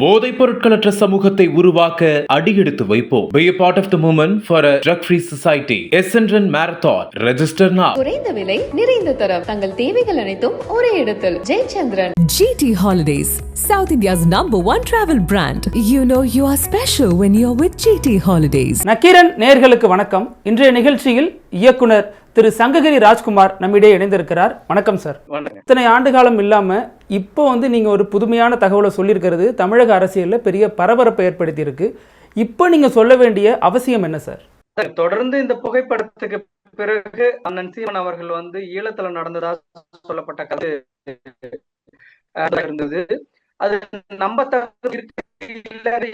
போதைப் பொருட்களற்ற சமூகத்தை உருவாக்க அடியெடுத்து வைப்போம். Be a part of the movement for a drug-free society. Essendon Marathon. Register now. குறைந்த விலை நிறைந்த தரம் தங்கள் தேவைகள் அனைத்தும் ஒரே இடத்தில். Jayachandran. GT Holidays, South India's #1 travel brand. You know you are special when you're with GT Holidays. Nakkheeran நேயர்களுக்கு வணக்கம். இன்றைய நிகழ்ச்சியில் இயக்குனர் திரு சங்ககிரி ராஜ்குமார் நம்மிடையே இணைந்திருக்கிறார். வணக்கம் சார். இத்தனை ஆண்டு காலம் இல்லாம இப்போ நீங்க ஒரு புதுமையான தகவலை சொல்லியிருக்கிறது தமிழக அரசியலில் பெரிய பரபரப்பை ஏற்படுத்தி இருக்கு. இப்போ நீங்க சொல்ல வேண்டிய அவசியம் என்ன சார்? தொடர்ந்து இந்த புகைப்படத்துக்கு பிறகு அண்ணன் சீமான் அவர்கள் ஈழத்துல நடந்ததா சொல்லப்பட்ட கதை இருந்தது. அது நம்பத்தக்க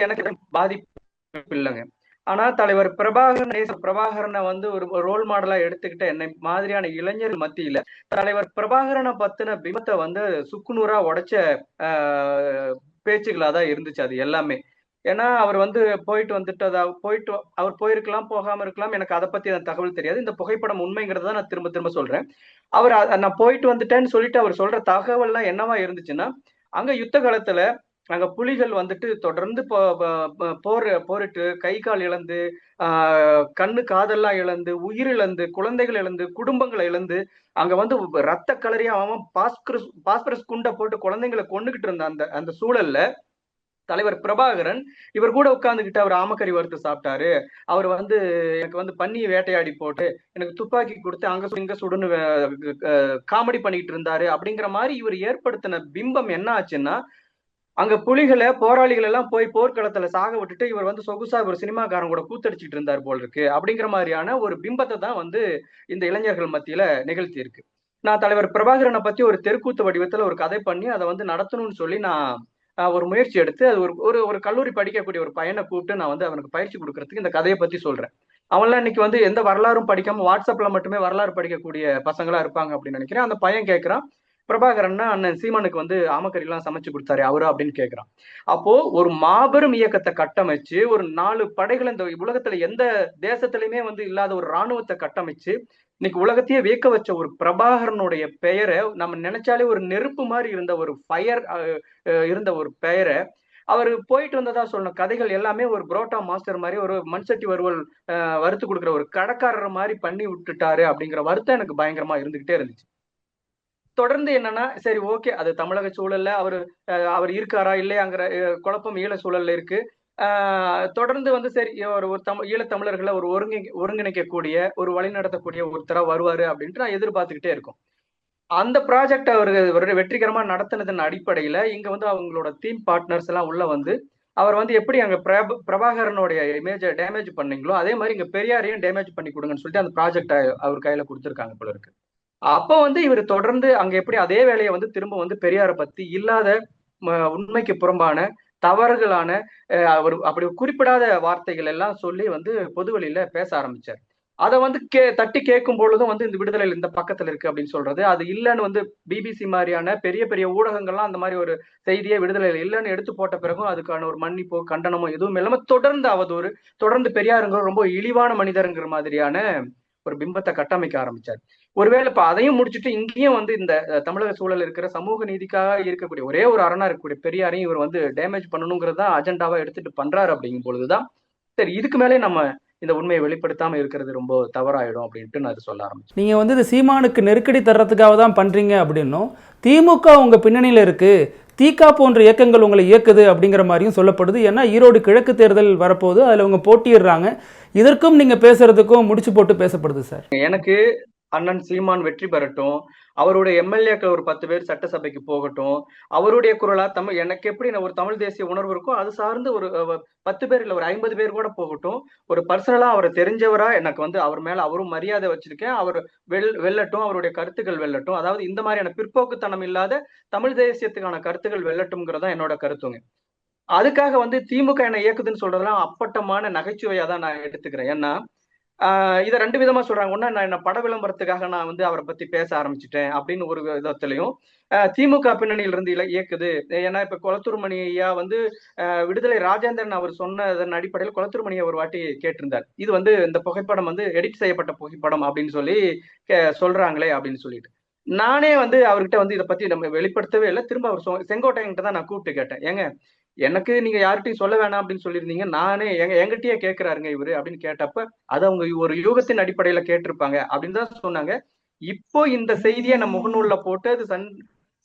எனக்கு பாதிப்பு இல்லைங்க. ஆனா தலைவர் பிரபாகரனை ஒரு ரோல் மாடலா எடுத்துக்கிட்ட என்னை மாதிரியான இளைஞர் மத்தியில தலைவர் பிரபாகரனை பத்தின பிம்பத்தை சுக்குநூறா உடைச்ச பேச்சுகளாதான் இருந்துச்சு அது எல்லாமே. ஏன்னா அவர் அவர் போயிருக்கலாம், போகாம இருக்கலாம். எனக்கு அதை பத்தி அந்த தகவல் தெரியாது. இந்த புகைப்படம் உண்மைங்கிறத நான் திரும்ப திரும்ப சொல்றேன். நான் போயிட்டு வந்துட்டேன்னு சொல்லிட்டு அவர் சொல்ற தகவல்லாம் என்னவா இருந்துச்சுன்னா, அங்க யுத்த காலத்துல அங்க புலிகள் தொடர்ந்து போரிட்டு கை கால் இழந்து கண்ணு காதெல்லாம் இழந்து உயிர் இழந்து குழந்தைகள் இழந்து குடும்பங்களை இழந்து அங்க ரத்த கலரியா அவன் பாஸ்பரஸ் குண்டை போட்டு குழந்தைங்களை கொண்டுகிட்டு இருந்த அந்த சூழல்ல தலைவர் பிரபாகரன் இவர் கூட உட்கார்ந்துகிட்டு அவர் ஆமக்கறி வறுத்து சாப்பிட்டாரு. அவர் எனக்கு பன்னியை வேட்டையாடி போட்டு எனக்கு துப்பாக்கி கொடுத்து அங்க இங்க சுடுன்னு காமெடி பண்ணிட்டு இருந்தாரு அப்படிங்கிற மாதிரி இவர் ஏற்படுத்தின பிம்பம் என்ன ஆச்சுன்னா, அங்க புலிகளை போராளிகள் எல்லாம் போய் போர்க்களத்துல சாக விட்டுட்டு இவர் சொகுசா ஒரு சினிமாக்காரன் கூட கூத்தடிச்சிட்டு இருந்தார் போல் இருக்கு அப்படிங்கிற மாதிரியான ஒரு பிம்பத்தை தான் இந்த இளைஞர்கள் மத்தியில நிகழ்த்தி இருக்கு. நான் தலைவர் பிரபாகரனை பத்தி ஒரு தெருக்கூத்து வடிவத்துல ஒரு கதை பண்ணி அதை நடத்தணும்னு சொல்லி நான் ஒரு முயற்சி எடுத்து அது ஒரு கல்லூரி படிக்கக்கூடிய ஒரு பையனை கூப்பிட்டு நான் அவனுக்கு பயிற்சி கொடுக்கறதுக்கு இந்த கதையை பத்தி சொல்றேன். அவன்லாம் இன்னைக்கு எந்த வரலாறும் படிக்காம வாட்ஸ்அப்ல மட்டுமே வரலாறு படிக்கக்கூடிய பசங்களா இருப்பாங்க அப்படின்னு நினைக்கிறேன். அந்த பையன் கேட்கிறான், பிரபாகரன்னா அண்ணன் சீமானுக்கு ஆமக்கறி எல்லாம் சமைச்சு கொடுத்தாரு அவரு அப்படின்னு கேட்கிறான். அப்போ ஒரு மாபெரும் இயக்கத்தை கட்டமைச்சு ஒரு 4 படைகள் இந்த உலகத்துல எந்த தேசத்திலுமே இல்லாத ஒரு இராணுவத்தை கட்டமைச்சு இன்னைக்கு உலகத்தையே வியக்க வச்ச ஒரு பிரபாகரனுடைய பெயரை நம்ம நினைச்சாலே ஒரு நெருப்பு மாதிரி இருந்த ஒரு ஃபயர் இருந்த ஒரு பெயரை அவர் போயிட்டு வந்ததா சொன்ன கதைகள் எல்லாமே ஒரு புரோட்டா மாஸ்டர் மாதிரி ஒரு மண்சட்டி வறுவல் வறுத்து கொடுக்குற ஒரு கடைக்காரர் மாதிரி பண்ணி விட்டுட்டாரு அப்படிங்கிற வருத்தம் எனக்கு பயங்கரமா இருந்துகிட்டே இருந்துச்சு. தொடர்ந்து என்னன்னா, சரி ஓகே, அது தமிழக சூழல்ல அவர் இருக்காரா இல்லையாங்கிற குழப்பம் ஈழ சூழல்ல இருக்கு. தொடர்ந்து சரி ஒரு ஈழத்தமிழர்களை ஒரு ஒருங்கிணைக்கக்கூடிய ஒரு வழி நடத்தக்கூடிய ஒருத்தரா வருவாரு அப்படின்ட்டு நான் எதிர்பார்த்துக்கிட்டே இருக்கோம். அந்த ப்ராஜெக்ட் அவரு வெற்றிகரமா நடத்தினதன் அடிப்படையில இங்க அவங்களோட டீம் பார்ட்னர்ஸ் எல்லாம் உள்ள அவர் எப்படி அங்க பிரபாகரனுடைய இமேஜை டேமேஜ் பண்ணீங்களோ அதே மாதிரி இங்க பெரியாரையும் டேமேஜ் பண்ணி கொடுங்கன்னு சொல்லிட்டு அந்த ப்ராஜெக்ட் அவர் கையில கொடுத்துருக்காங்க போல இருக்கு. அப்போ இவர் தொடர்ந்து அங்க எப்படி அதே வேலையை திரும்ப பெரியாரை பத்தி இல்லாத உண்மைக்கு புறம்பான தவறுகளான அவர் அப்படி குறிப்பிடாத வார்த்தைகள் எல்லாம் சொல்லி பொதுவெளியில பேச ஆரம்பிச்சார். அதை தட்டி கேட்கும் பொழுதும் இந்த விடுதலையில் இந்த பக்கத்துல இருக்கு அப்படின்னு சொல்றது, அது இல்லைன்னு பிபிசி மாதிரியான பெரிய பெரிய ஊடகங்கள்லாம் அந்த மாதிரி ஒரு செய்தியை விடுதலையில் இல்லைன்னு எடுத்து போட்ட பிறகும் அதுக்கான ஒரு மன்னிப்போ கண்டனமோ எதுவும் இல்லாம தொடர்ந்து அவதூறு, தொடர்ந்து பெரியாருங்கிற ரொம்ப இழிவான மனிதருங்கிற மாதிரியான ஒரு பிம்பத்தை கட்டமைக்க ஆரம்பிச்சார். ஒருவேளை இப்ப அதையும் முடிச்சுட்டு இங்கேயும் இந்த தமிழக சூழல் இருக்கிற சமூக நீதிக்காக இருக்கக்கூடிய ஒரே ஒரு அரணா இருக்கக்கூடிய பெரியாரையும் இவர் டேமேஜ் பண்ணணுங்கிறது தான் அஜெண்டாவா எடுத்துட்டு பண்றாரு. அப்படிங்கும் பொழுதுதான் சரி, இதுக்கு மேலே நம்ம இந்த உண்மையை வெளிப்படுத்தாம இருக்கிறது ரொம்ப தவறாயிடும் அப்படின்ட்டு நான் அது சொல்ல ஆரம்பிச்சேன். நீங்க இந்த சீமானுக்கு நெருக்கடி தர்றதுக்காக தான் பண்றீங்க அப்படின்னும், திமுக உங்க பின்னணியில இருக்கு, தீகா போன்ற இயக்கங்கள் உங்களை இயக்குது அப்படிங்கிற மாதிரியும் சொல்லப்படுது. ஏன்னா ஈரோடு கிழக்கு தேர்தல் வரப்போது அதுல அவங்க போட்டியிடுறாங்க. இதற்கும் நீங்க பேசுறதுக்கும் முடிச்சு போட்டு பேசப்படுது சார். எனக்கு அண்ணன் சீமான் வெற்றி பெறட்டும், அவருடைய எம்எல்ஏக்கள் ஒரு 10 பேர் சட்டசபைக்கு போகட்டும், அவருடைய குரலா எனக்கு எப்படி ஒரு தமிழ் தேசிய உணர்வு இருக்கும் அது சார்ந்து ஒரு 10 பேர் இல்ல ஒரு 50 பேர் கூட போகட்டும். ஒரு பர்சனலா அவரை தெரிஞ்சவரா எனக்கு அவர் மேல அவரும் மரியாதை வச்சிருக்கேன். அவர் வெல்லட்டும், அவருடைய கருத்துக்கள் வெல்லட்டும். அதாவது இந்த மாதிரியான பிற்போக்குத்தனம் இல்லாத தமிழ் தேசியத்துக்கான கருத்துக்கள் வெல்லட்டும்ங்கிறதா என்னோட கருத்துங்க. அதுக்காக திமுக என்ன இயக்குதுன்னு சொல்றதெல்லாம் அப்பட்டமான நகைச்சுவையா தான் நான் எடுத்துக்கிறேன். ஏன்னா இதை 2 விதமா சொல்றாங்க. ஒன்னா, நான் என்ன பட விளம்பரத்துக்காக நான் அவரை பத்தி பேச ஆரம்பிச்சுட்டேன் அப்படின்னு ஒரு விதத்திலையும், திமுக பின்னணியில இருந்து இயக்குது. ஏன்னா இப்ப குளத்தூர் மணி ஐயா விடுதலை ராஜேந்திரன் அவர் சொன்னதன் அடிப்படையில் குளத்தூர் மணியை ஒரு வாட்டி கேட்டிருந்தார். இது இந்த புகைப்படம் எடிட் செய்யப்பட்ட புகைப்படம் அப்படின்னு சொல்லி சொல்றாங்களே அப்படின்னு சொல்லிட்டு நானே அவர்கிட்ட இதை பத்தி நம்ம வெளிப்படுத்தவே இல்லை. திரும்ப அவர் செங்கோட்டையன்கிட்ட தான் நான் கூப்பிட்டு கேட்டேன், ஏங்க எனக்கு நீங்க யார்கிட்டயும் சொல்ல வேணாம் அப்படின்னு சொல்லியிருந்தீங்க, நானே என்கிட்டயே கேட்கிறாருங்க இவரு அப்படின்னு கேட்டப்ப அது அவங்க ஒரு யூகத்தின் அடிப்படையில கேட்டிருப்பாங்க அப்படின்னு தான் சொன்னாங்க. இப்போ இந்த செய்தியை நம்ம முகநூல்ல போட்டு அது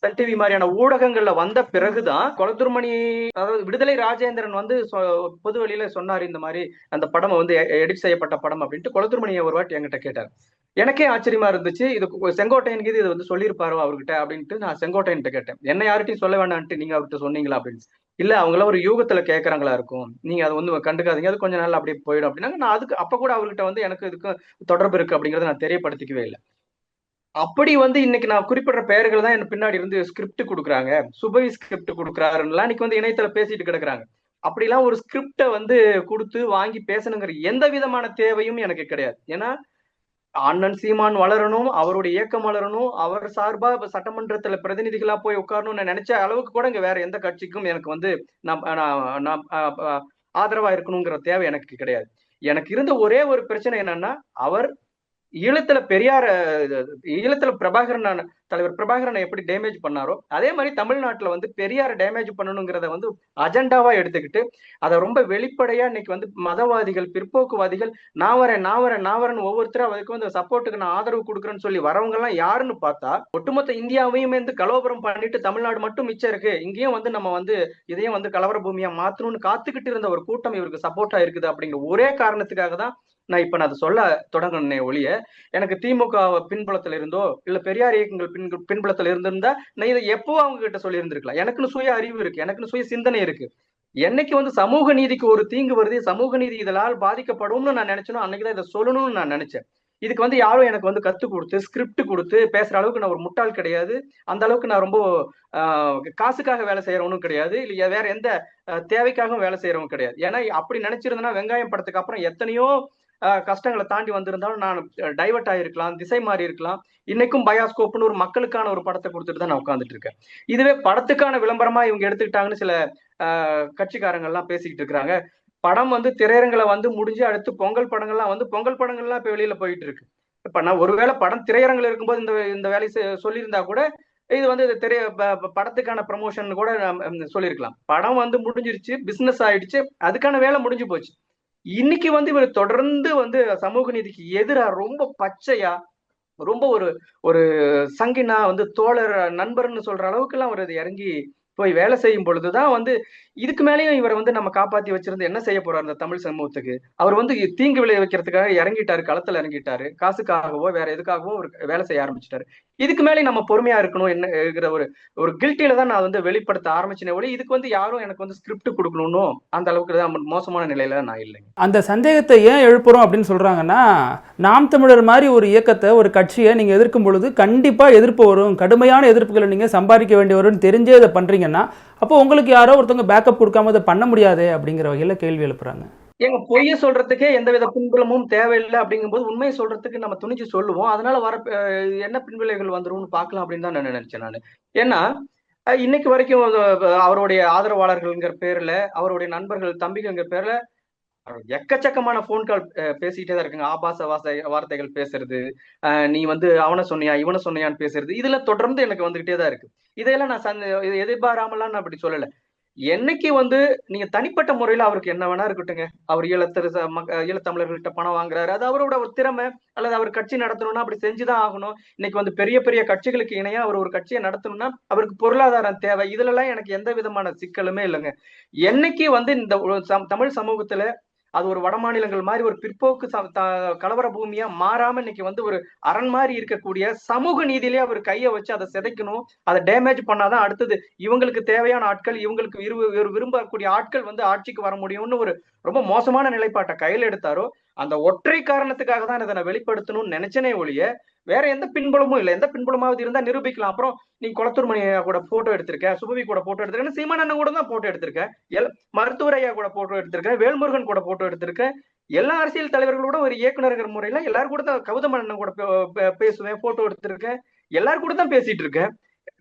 சன் டிவி மாதிரியான ஊடகங்கள்ல வந்த பிறகுதான் கொளத்தூர்மணி, அதாவது விடுதலை ராஜேந்திரன் வந்து பொது வழியில சொன்னாரு இந்த மாதிரி அந்த படம் வந்து எடிட் செய்யப்பட்ட படம் அப்படின்ட்டு கொளத்தூர்மணியை ஒரு வாட்டி என்கிட்ட கேட்டார். எனக்கே ஆச்சரியமா இருந்துச்சு. இது செங்கோட்டையன் கீது இது வந்து சொல்லியிருப்பாரோ அவர்கிட்ட அப்படின்ட்டு நான் செங்கோட்டையன் கேட்டேன். என்ன யார்கிட்டயும் சொல்ல வேண்டான்ட்டு நீங்க அவர்கிட்ட சொன்னீங்களா அப்படின்னு. இல்ல அவங்கள ஒரு யூகத்துல கேட்கறாங்களா இருக்கும், நீங்க அதை வந்து கண்டுக்காதீங்க, அது கொஞ்ச நாள் அப்படியே போயிடும் அப்படின்னாங்க. நான் அதுக்கு அப்ப கூட அவர்கிட்ட வந்து எனக்கு இதுக்கு தொடர்பு இருக்கு அப்படிங்கறத நான் தெரியப்படுத்திக்கவே இல்லை. அப்படி வந்து இன்னைக்கு நான் குறிப்பிடுற பெயர்கள் தான் எனக்கு பின்னாடி இருந்து ஸ்கிரிப்ட் கொடுக்குறாங்க, சுபவி ஸ்கிரிப்ட் கொடுக்குறாருலாம் இன்னைக்கு வந்து இணையத்துல பேசிட்டு கிடக்குறாங்க. அப்படிலாம் ஒரு ஸ்கிரிப்டை வந்து கொடுத்து வாங்கி பேசணுங்கிற எந்த விதமான தேவையும் எனக்கு கிடையாது. ஏன்னா அண்ணன் சீமான் வளரணும், அவருடைய இயக்கம் வளரணும், அவர் சார்பா சட்டமன்றத்துல பிரதிநிதிகளா போய் உட்காரணும்னு நினைச்ச அளவுக்கு கூட இங்க வேற எந்த கட்சிக்கும் எனக்கு வந்து ஆதரவா இருக்கணுங்கிற தேவை எனக்கு கிடையாது. எனக்கு இருந்த ஒரே ஒரு பிரச்சனை என்னன்னா, அவர் ஈழத்துல ஈழத்துல தலைவர் பிரபாகரனை எப்படி டேமேஜ் பண்ணாரோ அதே மாதிரி தமிழ்நாட்டுல வந்து பெரியார டேமேஜ் பண்ணணுங்கிறத வந்து அஜெண்டாவா எடுத்துக்கிட்டு அதை ரொம்ப வெளிப்படையா இன்னைக்கு வந்து மதவாதிகள், பிற்போக்குவாதிகள் நான் வரேன் ஒவ்வொருத்தரும் அதுக்கு வந்து சப்போர்ட்டுக்கு நான் ஆதரவு கொடுக்குறேன்னு சொல்லி வரவங்க எல்லாம் யாருன்னு பார்த்தா ஒட்டுமொத்த இந்தியாவையும் வந்து கலவரம் பண்ணிட்டு தமிழ்நாடு மட்டும் மிச்சம் இருக்கு, இங்கேயும் வந்து நம்ம வந்து இதையும் வந்து கலவர பூமியா மாத்தணும்னு காத்துக்கிட்டு இருந்த ஒரு கூட்டம் இவருக்கு சப்போர்ட்டா இருக்குது அப்படிங்கிற ஒரே காரணத்துக்காக தான் நான் இப்ப அதை சொல்ல தொடங்கினேன் ஒழிய எனக்கு திமுக பின்புலத்துல இருந்தோ இல்ல பெரியார் இயக்கங்கள் பின்புலத்துல இருந்திருந்தா நான் இதை எப்போ அவங்க கிட்ட சொல்லி இருந்திருக்கலாம். எனக்குன்னு சுய அறிவு இருக்கு, எனக்குன்னு சுய சிந்தனை இருக்கு. என்னைக்கு வந்து சமூக நீதிக்கு ஒரு தீங்கு வருது, சமூக நீதி இதனால் பாதிக்கப்படும்னு நான் நினைச்சேனோ அன்னைக்குதான் இதை சொல்லணும்னு நான் நினைச்சேன். இதுக்கு வந்து யாரும் எனக்கு வந்து கத்து கொடுத்து ஸ்கிரிப்ட் கொடுத்து பேசுற அளவுக்கு நான் ஒரு முட்டாள் கிடையாது. அந்த அளவுக்கு நான் ரொம்ப காசுக்காக வேலை செய்யறவனும் கிடையாது, இல்ல வேற எந்த தேவைக்காகவும் வேலை செய்யறவங்க கிடையாது. ஏன்னா அப்படி நினைச்சிருந்தேன்னா வெங்காயம் படத்துக்கு அப்புறம் எத்தனையோ கஷ்டங்களை தாண்டி வந்திருந்தாலும் நான் டைவர்ட் ஆகிருக்கலாம், திசை மாறி இருக்கலாம். இன்னைக்கும் பயாஸ்கோப்னு ஒரு மக்களுக்கான ஒரு படத்தை கொடுத்துட்டு தான் நான் உட்காந்துட்டு இருக்கேன். இதுவே படத்துக்கான விளம்பரமா இவங்க எடுத்துக்கிட்டாங்கன்னு சில கட்சிக்காரங்கள்லாம் பேசிக்கிட்டு இருக்கிறாங்க. படம் வந்து திரையரங்களை வந்து முடிஞ்சு அடுத்து பொங்கல் படங்கள்லாம் இப்ப வெளியில போயிட்டு இருக்கு. இப்ப நான் ஒருவேளை படம் திரையரங்கில் இருக்கும்போது இந்த வேலையை சொல்லியிருந்தா கூட இது வந்து படத்துக்கான ப்ரமோஷன் கூட சொல்லியிருக்கலாம். படம் வந்து முடிஞ்சிருச்சு, பிசினஸ் ஆயிடுச்சு, அதுக்கான வேலை முடிஞ்சு போச்சு. இன்னைக்கு வந்து இவர் தொடர்ந்து வந்து சமூக நீதிக்கு எதிராக ரொம்ப பச்சையா ரொம்ப ஒரு சங்கினா வந்து தோழர் நண்பர்னு சொல்ற அளவுக்கு எல்லாம் அவர் இறங்கி போய் வேலை செய்யும் பொழுதுதான் வந்து இதுக்கு மேலேயும் இவரை வந்து நம்ம காப்பாத்தி வச்சிருந்து என்ன செய்ய போறாரு இந்த தமிழ் சமூகத்துக்கு. அவர் வந்து தீங்கு விளைவிக்கிறதுக்காக இறங்கிட்டாரு, களத்துல இறங்கிட்டாரு, காசுக்காகவோ வேற எதுக்காகவோ ஒரு வேலை செய்ய ஆரம்பிச்சிட்டாரு. இதுக்கு மேலே நம்ம பொறுமையா இருக்கணும் என்னங்கிற ஒரு கில்ட்டில தான் நான் வந்து வெளிப்படுத்த ஆரம்பிச்சேனே ஒளி இதுக்கு வந்து யாரும் எனக்கு வந்து ஸ்கிரிப்ட் கொடுக்கணும்னு அந்த அளவுக்கு தான் மோசமான நிலையில நான் இல்லைங்க. அந்த சந்தேகத்தை ஏன் எழுப்புறோம் அப்படின்னு சொல்றாங்கன்னா, நாம் தமிழர் மாதிரி ஒரு இயக்கத்தை, ஒரு கட்சியை நீங்க எதிர்க்கும் பொழுது கண்டிப்பா எதிர்ப்பு வரும், கடுமையான எதிர்ப்புகளை நீங்க சம்பாதிக்க வேண்டி வரும்னு தெரிஞ்சே இதை பண்றீங்கன்னா அப்போ உங்களுக்கு யாரோ ஒருத்தவங்க பேக்கப் கொடுக்காம அதை பண்ண முடியாது அப்படிங்கிற வகையில கேள்வி எழுப்புறாங்க. எங்க பொய்ய சொல்றதுக்கே எந்தவித பின்புலமும் தேவையில்லை அப்படிங்கும்போது உண்மையை சொல்றதுக்கு நம்ம துணிச்சு சொல்லுவோம். அதனால வர என்ன பின்விளைவுகள் வந்துரும்னு பார்க்கலாம் அப்படின்னு தான் நான் நினைச்சேன் நான். ஏன்னா இன்னைக்கு வரைக்கும் அவருடைய ஆதரவாளர்கள்ங்கிற பேர்ல, அவருடைய நண்பர்கள் தம்பிகள்ங்கிற பேர்ல எக்கச்சக்கமான போன் கால் பேசிக்கிட்டே தான் இருக்குங்க. ஆபாச வார்த்தைகள் பேசுறது, நீ வந்து அவனை சொன்னியா இவனை சொன்னியான்னு பேசுறது, இதுல தொடர்ந்து எனக்கு வந்துகிட்டே தான் இருக்கு. இதையெல்லாம் நான் எதிர்பாராமலாம் நான் அப்படி சொல்லல. என்னைக்கு வந்து நீங்க தனிப்பட்ட முறையில அவருக்கு என்ன வேணா இருக்கட்டுங்க, அவர் ஈழத்தமிழர்கள்ட்ட பணம் வாங்குறாரு, அது அவரோட ஒரு திறமை, அல்லது அவர் கட்சி நடத்தணும்னா அப்படி செஞ்சுதான் ஆகணும். இன்னைக்கு வந்து பெரிய பெரிய கட்சிகளுக்கு இணையா அவர் ஒரு கட்சியை நடத்தணும்னா அவருக்கு பொருளாதாரம் தேவை. இதுல எல்லாம் எனக்கு எந்த விதமான சிக்கலுமே இல்லைங்க. என்னைக்கு வந்து இந்த தமிழ் சமூகத்துல அது ஒரு வட மாநிலங்கள் மாதிரி ஒரு பிற்போக்கு கலவர பூமியா மாறாம இன்னைக்கு வந்து ஒரு அரண் மாதிரி இருக்கக்கூடிய சமூக நீதியிலேயே அவர் கையை வச்சு அதை சிதைக்கணும், அதை டேமேஜ் பண்ணாதான் அடுத்தது இவங்களுக்கு தேவையான ஆட்கள், இவங்களுக்கு விரும்பக்கூடிய ஆட்கள் வந்து ஆட்சிக்கு வர முடியும்னு ஒரு ரொம்ப மோசமான நிலைப்பாட்டை கையில் எடுத்தாரோ அந்த ஒற்றை காரணத்துக்காக தான் இதை நான் வெளிப்படுத்தணும்னு நினைச்சனே ஒழிய வேற எந்த பின்புலமும் இல்லை. எந்த பின்புலமாவது இருந்தா நிரூபிக்கலாம். அப்புறம் நீ கொளத்தூர்மணி ஐயா கூட போட்டோ எடுத்திருக்க, சுபவி கூட போட்டோ எடுத்திருக்க, சீமான் அண்ணன் கூட தான் போட்டோ எடுத்திருக்க, மருத்துவர் ஐயா கூட போட்டோ எடுத்திருக்க, வேல்முருகன் கூட போட்டோ எடுத்திருக்க, எல்லா அரசியல் தலைவர்களோட ஒரு இயக்குநர்கள் முறையில எல்லாரும் கூட தான், கௌதம் அண்ணன் கூட பேசுவேன், போட்டோ எடுத்திருக்கேன், எல்லாரும் கூட தான் பேசிட்டு இருக்கேன்.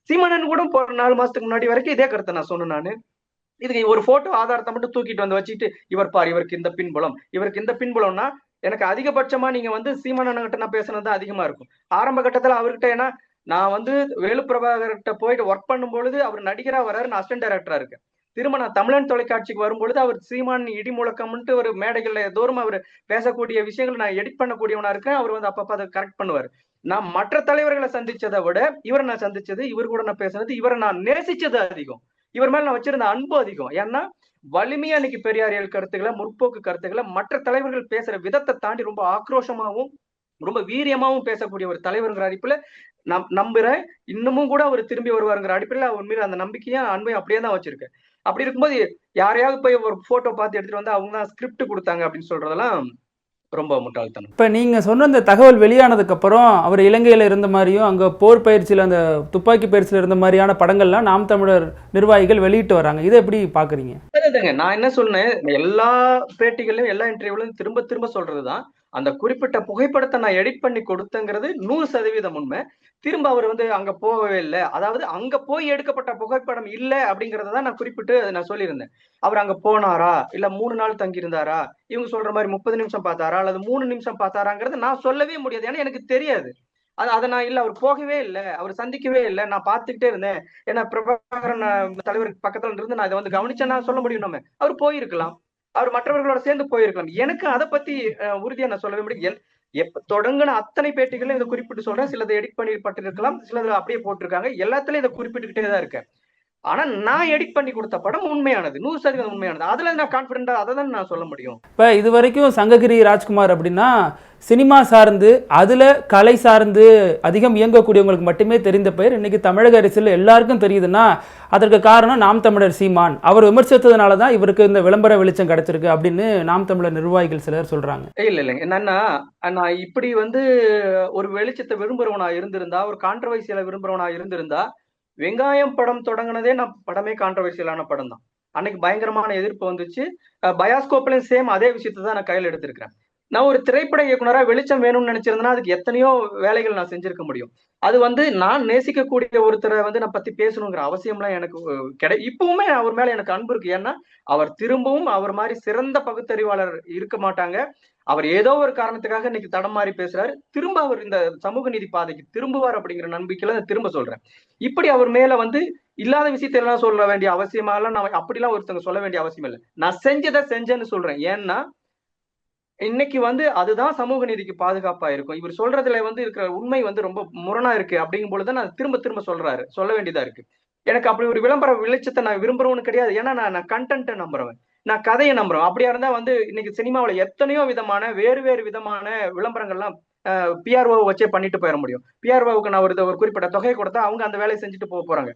சீமான் அண்ணன் கூட 4 மாசத்துக்கு முன்னாடி வரைக்கும் இதே கருத்தை நான் சொன்னேன். நானு இதுக்கு ஒரு போட்டோ ஆதாரத்தை மட்டும் தூக்கிட்டு வந்து வச்சுட்டு இவர் பார் இவருக்கு இந்த பின்புலம், இவருக்கு இந்த பின்புலம்னா எனக்கு அதிகபட்சமா நீங்க வந்து சீமான் அண்ணன் கிட்ட நான் பேசுனது அதிகமா இருக்கும். ஆரம்ப கட்டத்துல அவர்கிட்ட, ஏன்னா நான் வந்து வேலு பிரபாகர்கிட்ட போயிட்டு ஒர்க் பண்ணும் பொழுது அவர் நடிகரா வர்றாரு, நான் அசிஸ்டன்ட் டைரக்டரா இருக்கேன். திரும்ப நான் தமிழன் தொலைக்காட்சிக்கு வரும்பொழுது அவர் சீமான் இடி முழக்கம்ன்ட்டு ஒரு மேடைகள்ல தோறும் அவர் பேசக்கூடிய விஷயங்கள் நான் எடிட் பண்ணக்கூடியவனா இருக்கேன். அவர் வந்து அப்பப்ப அதை கரெக்ட் பண்ணுவார். நான் மற்ற தலைவர்களை சந்திச்சதை விட இவரை நான் சந்திச்சது, இவர் கூட நான் பேசுனது, இவரை நான் நேசிச்சது அதிகம். இவர் மேல நான் வச்சிருந்த அன்பு அதிகம். ஏன்னா வலிமையா இன்னைக்கு பெரியாரியல் கருத்துக்களை, முற்போக்கு கருத்துக்களை மற்ற தலைவர்கள் பேசுற விதத்தை தாண்டி ரொம்ப ஆக்ரோஷமாவும் ரொம்ப வீரியமாவும் பேசக்கூடிய ஒரு தலைவர்ங்கிற அடிப்புல நம்புறேன். இன்னமும் கூட அவர் திரும்பி வருவாருங்கிற அடிப்படையில் அவர் மீது அந்த நம்பிக்கையும் அன்பையும் அப்படியே தான் வச்சிருக்கேன். அப்படி இருக்கும்போது யாரையாவது போய் ஒரு போட்டோ பார்த்து எடுத்துட்டு வந்து அவங்க தான் ஸ்கிரிப்ட் கொடுத்தாங்க அப்படின்னு சொல்றதெல்லாம் ரொம்ப முட்டாள்தனம். இப்ப நீங்க சொன்ன அந்த தகவல் வெளியானதுக்கு அப்புறம் அவர் இலங்கையில இருந்த மாதிரியும் அங்க போர் பயிற்சியில அந்த துப்பாக்கி பயிற்சியில இருந்த மாதிரியான படங்கள்லாம் நாம் தமிழர் நிர்வாகிகள் வெளியிட்டு வராங்க. இதை எப்படி பாக்குறீங்க? நான் என்ன சொன்னேன், எல்லா பேட்டிகளையும் எல்லா இன்டர்வியூலையும் திரும்ப திரும்ப சொல்றதுதான், அந்த குறிப்பிட்ட புகைப்படத்தை நான் எடிட் பண்ணி கொடுத்தங்கிறது 100% உண்மை. திரும்ப அவர் வந்து அங்க போகவே இல்லை, அதாவது அங்க போய் எடுக்கப்பட்ட புகைப்படம் இல்லை அப்படிங்கறதான் நான் குறிப்பிட்டு நான் சொல்லியிருந்தேன். அவர் அங்க போனாரா, இல்ல 3 நாள் தங்கி இருந்தாரா, இவங்க சொல்ற மாதிரி 30 நிமிஷம் பார்த்தாரா அல்லது 3 நிமிஷம் பார்த்தாராங்கிறது நான் சொல்லவே முடியாது. ஏன்னா எனக்கு தெரியாது. அதை நான் இல்ல அவர் போகவே இல்லை, அவர் சந்திக்கவே இல்லை, நான் பார்த்துக்கிட்டே இருந்தேன். ஏன்னா பிரபாகரன் தலைவர் பக்கத்துல இருந்து நான் இதை வந்து கவனிச்சேன்னா சொல்ல முடியும். நம்ம அவர் போயிருக்கலாம், அவர் மற்றவர்களோட சேர்ந்து போயிருக்கலாம். எனக்கு அதை பத்தி உறுதியா நான் சொல்லவே முடியும். எப்ப தொடங்கின அத்தனை பேட்டிகளும் இதை குறிப்பிட்டு சொல்றேன். சிலதை எடிட் பண்ணிருக்கலாம், சிலது அப்படியே போட்டிருக்காங்க. எல்லாத்துலயும் இதை குறிப்பிட்டுக்கிட்டே தான் இருக்கேன். ஆனா நான் எடிட் பண்ணி கொடுத்த படம் உண்மையானது, 100% உண்மையானது. அதுல நான் கான்பிடண்டா அதை தான் நான் சொல்ல முடியும். இப்ப இது வரைக்கும் சங்ககிரி ராஜ்குமார் அப்படின்னா சினிமா சார்ந்து அதுல கலை சார்ந்து அதிகம் இயங்கக்கூடியவங்களுக்கு மட்டுமே தெரிந்த பெயர். இன்னைக்கு தமிழக அரசியல் எல்லாருக்கும் தெரியுதுன்னா அதற்கு காரணம் நாம் தமிழர் சீமான். அவர் விமர்சித்ததுனாலதான் இவருக்கு இந்த விளம்பர வெளிச்சம் கிடைச்சிருக்கு அப்படின்னு நாம் தமிழர் நிர்வாகிகள் சிலர் சொல்றாங்க. இல்லைங்க, என்னன்னா நான் இப்படி வந்து ஒரு வெளிச்சத்தை விரும்புறவனா இருந்திருந்தா, ஒரு கான்ட்ரவர்சியலை விரும்புறவனா இருந்திருந்தா, வெங்காயம் படம் தொடங்கினதே நான் படமே கான்ட்ரவர்சியலான படம் தான். அன்னைக்கு பயங்கரமான எதிர்ப்பு வந்துச்சு. பயாஸ்கோப்லயும் சேம் அதே விஷயத்தை தான் நான் கையில் எடுத்திருக்கிறேன். நான் ஒரு திரைப்பட இயக்குனரா வெளிச்சம் வேணும்னு நினைச்சிருந்தேன்னா அதுக்கு எத்தனையோ வேலைகள் நான் செஞ்சிருக்க முடியும். அது வந்து நான் நேசிக்கக்கூடிய ஒருத்தரை வந்து நான் பத்தி பேசணுங்கிற அவசியம்லாம் எனக்கு இப்பவுமே அவர் மேல எனக்கு அன்பு இருக்கு. ஏன்னா அவர் திரும்பவும் அவர் மாதிரி சிறந்த பகுத்தறிவாளர் இருக்க மாட்டாங்க. அவர் ஏதோ ஒரு காரணத்துக்காக இன்னைக்கு தடம் மாறி பேசுறாரு. திரும்ப அவர் இந்த சமூக நீதி பாதைக்கு திரும்புவார் அப்படிங்கிற நம்பிக்கையில நான் திரும்ப சொல்றேன். இப்படி அவர் மேல வந்து இல்லாத விஷயத்த எல்லாம் சொல்ல வேண்டிய அவசியமா எல்லாம் நான் அப்படிலாம் ஒருத்தவங்க சொல்ல வேண்டிய அவசியம் இல்லை. நான் செஞ்சதை செஞ்சேன்னு சொல்றேன். ஏன்னா இன்னைக்கு வந்து அதுதான் சமூக நீதிக்கு பாதுகாப்பா இருக்கும். இவர் சொல்றதுல வந்து இருக்கிற உண்மை வந்து ரொம்ப முரணா இருக்கு அப்படிங்கும் பொழுதுதான் நான் திரும்ப திரும்ப சொல்ல வேண்டியதா இருக்கு. எனக்கு அப்படி ஒரு விளம்பர வெளிச்சத்தை நான் விரும்புறவனு கிடையாது. ஏன்னா நான் கண்டென்ட்டை நம்புறவன், நான் கதையை நம்புறேன். அப்படியா இருந்தா வந்து இன்னைக்கு சினிமாவில எத்தனையோ விதமான வேறு விதமான விளம்பரங்கள்லாம் பிஆர்ஓ வச்சே பண்ணிட்டு போயிட முடியும். பிஆர்ஓவுக்கு நான் ஒரு குறிப்பிட்ட தொகையை கொடுத்தா அவங்க அந்த வேலையை செஞ்சுட்டு போறாங்க.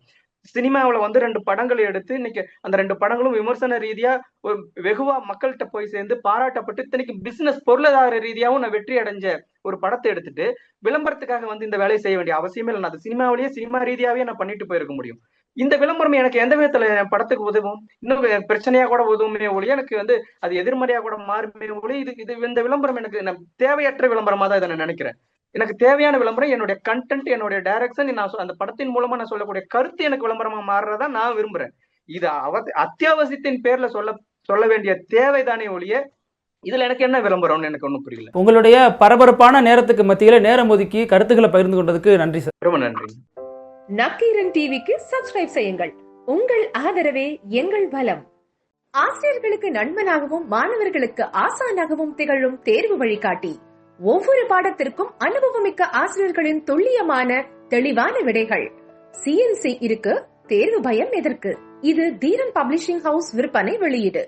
சினிமாவில வந்து 2 படங்களை எடுத்து இன்னைக்கு அந்த 2 படங்களும் விமர்சன ரீதியா ஒரு வெகுவா மக்கள்கிட்ட போய் சேர்ந்து பாராட்டப்பட்டு இத்தனைக்கு பிசினஸ் பொருளாதார ரீதியாவும் நான் வெற்றி அடைஞ்ச ஒரு படத்தை எடுத்துட்டு விளம்பரத்துக்காக வந்து இந்த வேலையை செய்ய வேண்டிய அவசியமே இல்லை. நான் சினிமாவிலேயே சினிமா ரீதியாவே நான் பண்ணிட்டு போயிருக்க முடியும். இந்த விளம்பரம் எனக்கு எந்த விதத்துல படத்துக்கு உதவும், இன்னும் பிரச்சனையா கூட உதவுமே ஒழிய எனக்கு வந்து அது எதிர்மறையா கூட மாறுமே ஒழிய இது இந்த விளம்பரம் எனக்கு தேவையற்ற விளம்பரமா தான் இதை நான் நினைக்கிறேன். எனக்கு தேவையான விளம்பரம் என்னுடைய கண்டென்ட், என்னுடைய டைரக்ஷன், நான் அந்த படத்தின் மூலமா நான் சொல்லக்கூடிய கருத்து எனக்கு விளம்பரமா மாறுறதா நான் விரும்புறேன். இது அத்தியாவசியத்தின் பேர்ல சொல்ல வேண்டிய தேவைதானே ஒழிய இதுல எனக்கு என்ன விளம்பரம்னு எனக்கு ஒன்றும் புரியல. உங்களுடைய பரபரப்பான நேரத்துக்கு மத்தியில நேரம் ஒதுக்கி கருத்துக்களை பகிர்ந்து கொண்டதுக்கு நன்றி சார். ரொம்ப நன்றி. நக்கீரன் டிவிக்கு சப்ஸ்கிரைப் செய்யுங்கள். உங்கள் ஆதரவே எங்கள் பலம். ஆசிரியர்களுக்கு நண்பனாகவும் மாணவர்களுக்கு ஆசானாகவும் திகழும் தேர்வு வழிகாட்டி. ஒவ்வொரு பாடத்திற்கும் அனுபவமிக்க ஆசிரியர்களின் துல்லியமான தெளிவான விடைகள். CNC இருக்கு, தேர்வு பயம் எதற்கு? இது தீரன் பப்ளிஷிங் ஹவுஸ் விற்பனை வெளியீடு.